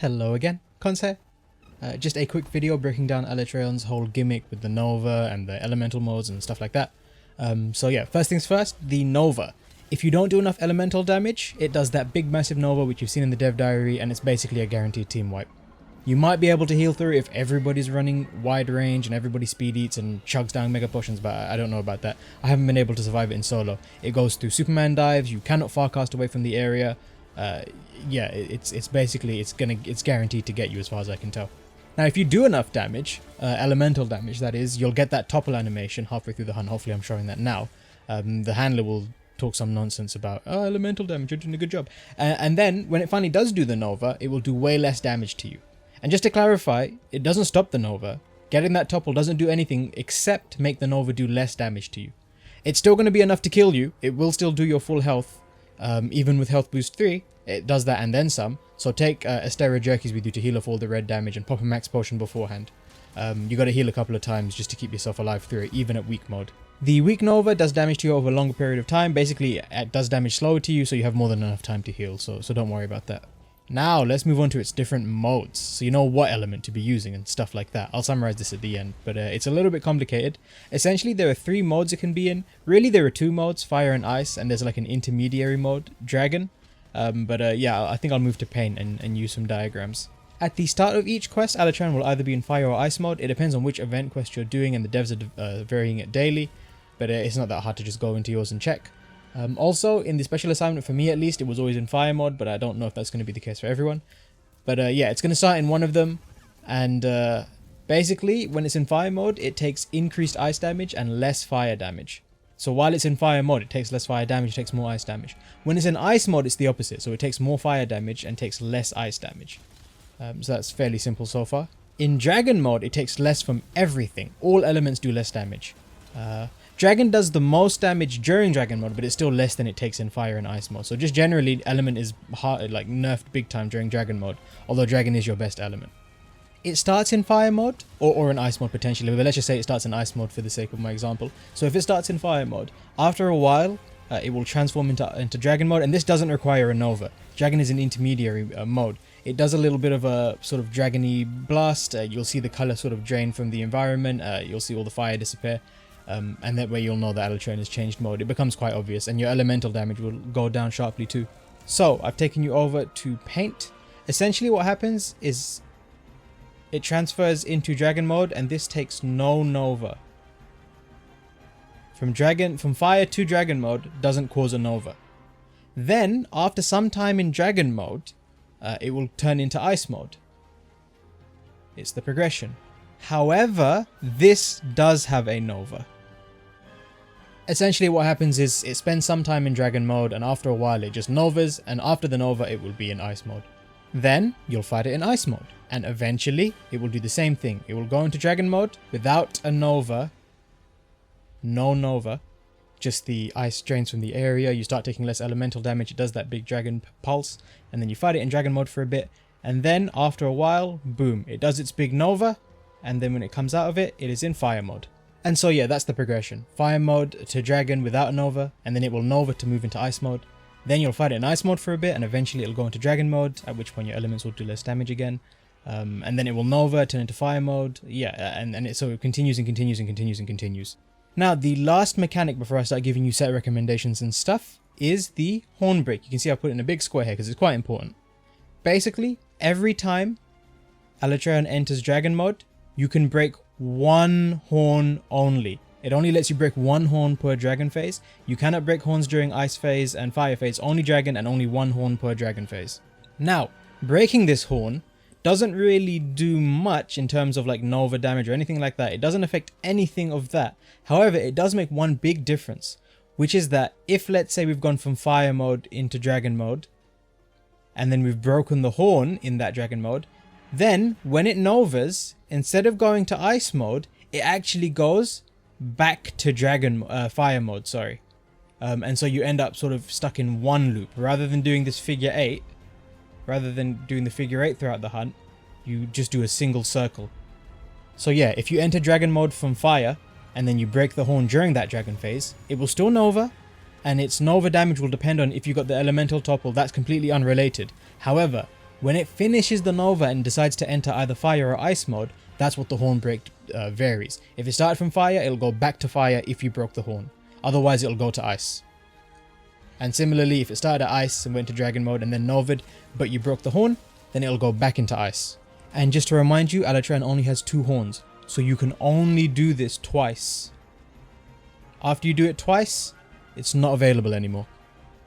Hello again, Cons here. Just a quick video breaking down Alatreon's whole gimmick with the Nova and the elemental modes and stuff like that. So yeah, first things first, the Nova. If you don't do enough elemental damage, it does that big massive Nova which you've seen in the dev diary, and it's basically a guaranteed team wipe. You might be able to heal through if everybody's running wide range and everybody speed eats and chugs down mega potions, but I don't know about that. I haven't been able to survive it in solo. It goes through Superman dives, you cannot farcast away from the area. Yeah, it's basically, it's guaranteed to get you as far as I can tell. Now if you do enough damage, elemental damage that is, you'll get that topple animation halfway through the hunt. Hopefully I'm showing that now. The handler will talk some nonsense about, oh, elemental damage, you're doing a good job. And then when it finally does do the Nova, it will do way less damage to you. And just to clarify, it doesn't stop the Nova. Getting that topple doesn't do anything except make the Nova do less damage to you. It's still going to be enough to kill you. It will still do your full health. Even with health boost 3, it does that and then some. So take Astera Jerkies with you to heal off all the red damage and pop a max potion beforehand. You got to heal a couple of times just to keep yourself alive through it, even at weak mode. The weak Nova does damage to you over a longer period of time. Basically, it does damage slower to you, so you have more than enough time to heal. So don't worry about that. Now let's move on to its different modes, so you know what element to be using and stuff like that. I'll summarize this at the end, but it's a little bit complicated. Essentially there are 3 modes it can be in. Really there are 2 modes, fire and ice, and there's like an intermediary mode, dragon. Yeah, I think I'll move to paint and use some diagrams. At the start of each quest, Alatreon will either be in fire or ice mode. It depends on which event quest you're doing, and the devs are varying it daily, but it's not that hard to just go into yours and check. Also, in the special assignment, for me at least, it was always in fire mode, but I don't know if that's going to be the case for everyone. But yeah, it's going to start in one of them, and basically, when it's in fire mode, it takes increased ice damage and less fire damage. So while it's in fire mode, it takes less fire damage, it takes more ice damage. When it's in ice mode, it's the opposite, so it takes more fire damage and takes less ice damage. So that's fairly simple so far. In dragon mode, it takes less from everything. All elements do less damage. Dragon does the most damage during dragon mode, but it's still less than it takes in fire and ice mode. So just generally, element is hard, like nerfed big time during dragon mode, although dragon is your best element. It starts in fire mode, or in ice mode potentially, but let's just say it starts in ice mode for the sake of my example. So if it starts in fire mode, after a while, it will transform into dragon mode, and this doesn't require a Nova. Dragon is an intermediary mode. It does a little bit of a sort of dragony blast. You'll see the color sort of drain from the environment. You'll see all the fire disappear. And that way you'll know that Alatreon has changed mode. It becomes quite obvious, and your elemental damage will go down sharply too. So I've taken you over to paint. Essentially what happens is it transfers into dragon mode, and this takes no Nova. From fire to dragon mode doesn't cause a Nova. Then after some time in dragon mode, it will turn into ice mode. It's the progression. However, this does have a Nova. Essentially what happens is it spends some time in dragon mode, and after a while it just Novas, and after the Nova it will be in ice mode. Then you'll fight it in ice mode, and eventually it will do the same thing. It will go into dragon mode without a Nova. No Nova. Just the ice drains from the area, you start taking less elemental damage, it does that big dragon pulse, and then you fight it in dragon mode for a bit, and then after a while, boom, it does its big Nova, and then when it comes out of it, it is in fire mode. And so yeah, that's the progression. Fire mode to dragon without a Nova, and then it will Nova to move into ice mode. Then you'll fight it in ice mode for a bit, and eventually it'll go into dragon mode, at which point your elements will do less damage again. And then it will Nova, turn into fire mode. Yeah, so it continues and continues and continues and continues. Now, the last mechanic before I start giving you set recommendations and stuff is the horn break. You can see I put it in a big square here because it's quite important. Basically, every time Alatreon enters dragon mode, you can break 1 horn only. It only lets you break 1 horn per dragon phase. You cannot break horns during ice phase and fire phase, only dragon, and only 1 horn per dragon phase. Now, breaking this horn doesn't really do much in terms of like Nova damage or anything like that. It doesn't affect anything of that. However, it does make one big difference, which is that if, let's say, we've gone from fire mode into dragon mode, and then we've broken the horn in that dragon mode, then when it Novas, instead of going to ice mode, it actually goes back to fire mode, sorry. And so you end up sort of stuck in one loop. Rather than doing this figure 8, rather than doing the figure 8 throughout the hunt, you just do a single circle. So yeah, if you enter dragon mode from fire, and then you break the horn during that dragon phase, it will still Nova, and its Nova damage will depend on if you got the elemental topple. That's completely unrelated. However, When it finishes the Nova and decides to enter either fire or ice mode, that's what the horn break varies. If it started from fire, it'll go back to fire if you broke the horn. Otherwise, it'll go to ice. And similarly, if it started at ice and went to dragon mode and then Nova'd, but you broke the horn, then it'll go back into ice. And just to remind you, Alatreon only has 2 horns, so you can only do this twice. After you do it twice, it's not available anymore.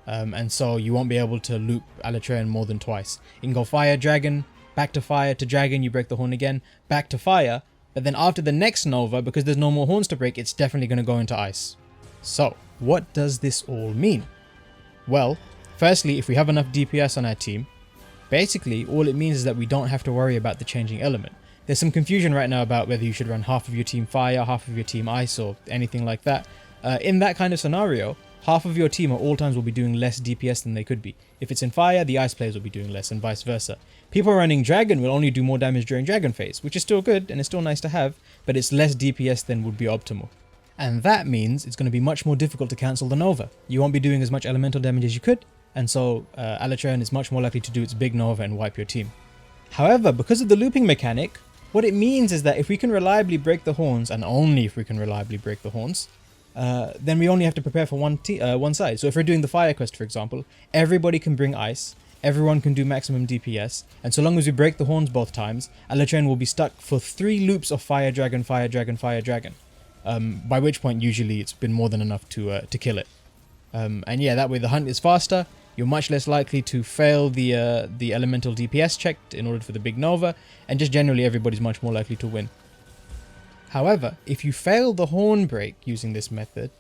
And so you won't be able to loop Alatreon more than twice. You can go fire, dragon, back to dragon, you break the horn again, back to fire, but then after the next Nova, because there's no more horns to break, it's definitely going to go into ice. So, what does this all mean? Well, firstly, if we have enough DPS on our team, basically all it means is that we don't have to worry about the changing element. There's some confusion right now about whether you should run half of your team fire, half of your team ice, or anything like that. In that kind of scenario, half of your team at all times will be doing less DPS than they could be. If it's in fire, the ice players will be doing less, and vice versa. People running dragon will only do more damage during dragon phase, which is still good and it's still nice to have, but it's less DPS than would be optimal. And that means it's going to be much more difficult to cancel the Nova. You won't be doing as much elemental damage as you could, and so Alatreon is much more likely to do its big Nova and wipe your team. However, because of the looping mechanic, what it means is that if we can reliably break the horns, and only if we can reliably break the horns, then we only have to prepare for one side. So if we're doing the fire quest, for example, everybody can bring ice, everyone can do maximum DPS, and so long as we break the horns both times, Alatreon will be stuck for 3 loops of fire, dragon, fire, dragon, fire, dragon. By which point usually it's been more than enough to kill it. And yeah, that way the hunt is faster, you're much less likely to fail the elemental DPS check in order for the big Nova, and just generally everybody's much more likely to win. However, if you fail the horn break using this method,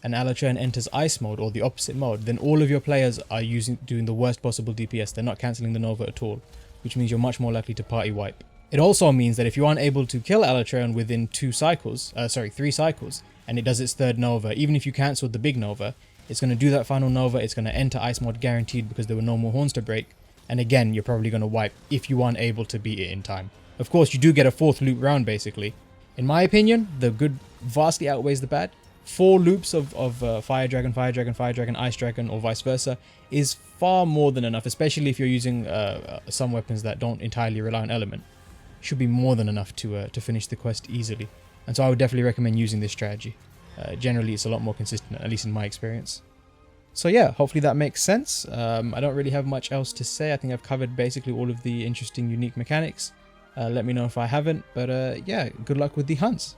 and Alatreon enters ice mode or the opposite mode, then all of your players are doing the worst possible DPS. They're not cancelling the Nova at all, which means you're much more likely to party wipe. It also means that if you aren't able to kill Alatreon within 3 cycles, and it does its 3rd Nova, even if you cancelled the big Nova, it's going to do that final Nova, it's going to enter ice mode guaranteed because there were no more horns to break, and again, you're probably going to wipe if you aren't able to beat it in time. Of course, you do get a 4th loop round basically. In my opinion, the good vastly outweighs the bad. 4 loops of fire dragon, fire dragon, fire dragon, ice dragon, or vice versa is far more than enough, especially if you're using some weapons that don't entirely rely on element. Should be more than enough to finish the quest easily. And so I would definitely recommend using this strategy. Generally, it's a lot more consistent, at least in my experience. So yeah, hopefully that makes sense. I don't really have much else to say. I think I've covered basically all of the interesting, unique mechanics. Let me know if I haven't, but yeah, good luck with the hunts.